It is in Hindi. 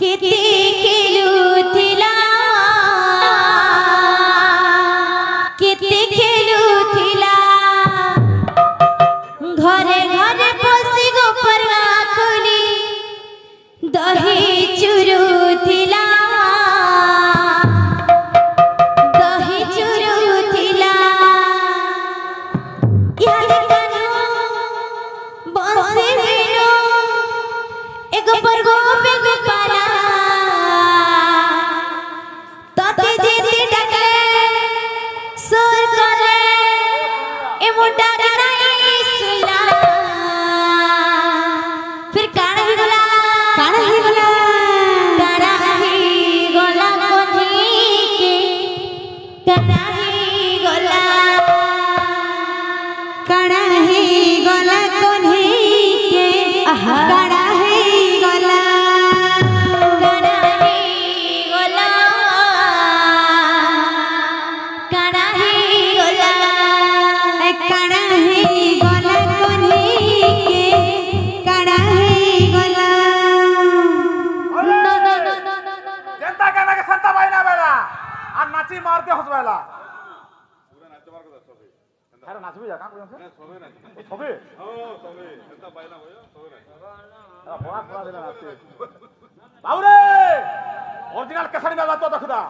केते खेलुथिला केते खेलुथिला घरे घरे पसी गोपर खोली दही चुरुथिला दही चुरुथिला इहाले कानो बंसी बिनो एगो परगो पे गोपाला तते जेते डकले सोर करे ए मोटा नहीं सुना फिर काना ही गला काना ही गला काना ही गला कोनी के काना ही गला काना ही गला कोनी के काना ही गला काना ही गला काना ही गला काना ही गला कोनी के काना ही गला जनता कहना के संता भाई ना बेला और नाची मार के हंसवेला पूरा नाच मार के दसो अरे नाचबी जा का कोन से सबे नाच सबे हां सबे जनता भाई ना होयो सबे नाच बड़ा बड़ा देना नाचते बाबू रे ओरिजिनल केसरी में बात तो खुदा